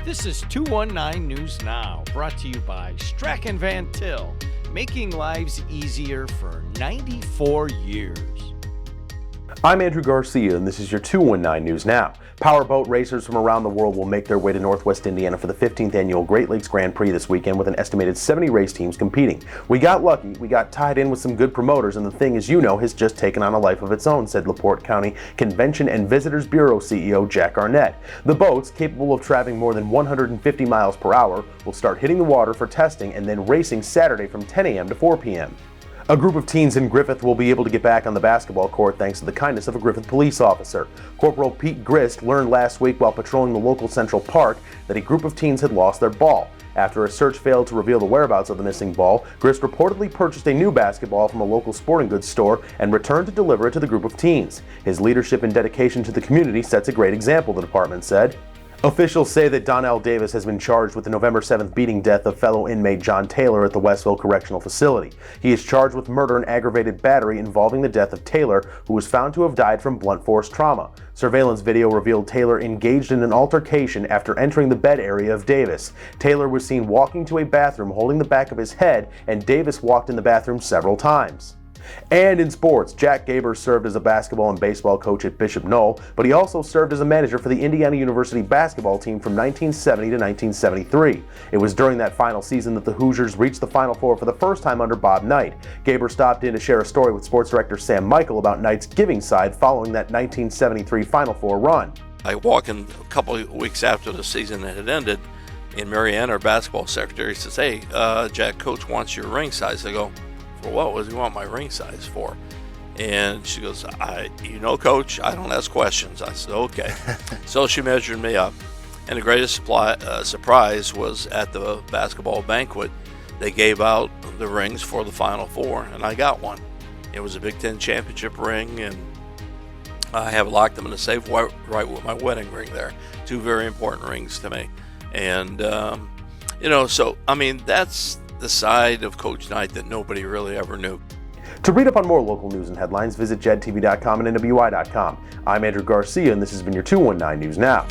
This is 219 News Now, brought to you by Strachan Van Til, making lives easier for 94 years. I'm Andrew Garcia, and this is your 219 News Now. Powerboat racers from around the world will make their way to Northwest Indiana for the 15th annual Great Lakes Grand Prix this weekend with an estimated 70 race teams competing. We got lucky, we got tied in with some good promoters, and the thing, as you know, has just taken on a life of its own, said LaPorte County Convention and Visitors Bureau CEO Jack Arnett. The boats, capable of traveling more than 150 miles per hour, will start hitting the water for testing and then racing Saturday from 10 a.m. to 4 p.m. A group of teens in Griffith will be able to get back on the basketball court thanks to the kindness of a Griffith police officer. Corporal Pete Grist learned last week while patrolling the local Central Park that a group of teens had lost their ball. After a search failed to reveal the whereabouts of the missing ball, Grist reportedly purchased a new basketball from a local sporting goods store and returned to deliver it to the group of teens. His leadership and dedication to the community sets a great example, the department said. Officials say that Donnell Davis has been charged with the November 7th beating death of fellow inmate John Taylor at the Westville Correctional Facility. He is charged with murder and aggravated battery involving the death of Taylor, who was found to have died from blunt force trauma. Surveillance video revealed Taylor engaged in an altercation after entering the bed area of Davis. Taylor was seen walking to a bathroom holding the back of his head, and Davis walked in the bathroom several times. And in sports, Jack Gaber served as a basketball and baseball coach at Bishop Knoll, but he also served as a manager for the Indiana University basketball team from 1970 to 1973. It was during that final season that the Hoosiers reached the Final Four for the first time under Bob Knight. Gaber stopped in to share a story with sports director Sam Michael about Knight's giving side following that 1973 Final Four run. I walk in a couple of weeks after the season had ended, and Marianne, our basketball secretary, says, "Hey, Jack, coach wants your ring size." I go, "For what? What does he want my ring size for?" And she goes, Coach, I don't ask questions." I said, "Okay." So she measured me up. And the greatest surprise was at the basketball banquet. They gave out the rings for the Final Four, and I got one. It was a Big Ten championship ring, and I have locked them in a safe right with my wedding ring there. Two very important rings to me. And, that's the side of Coach Knight that nobody really ever knew. To read up on more local news and headlines, visit jed-tv.com and nwi-com. I'm Andrew Garcia, and this has been your 219 News Now.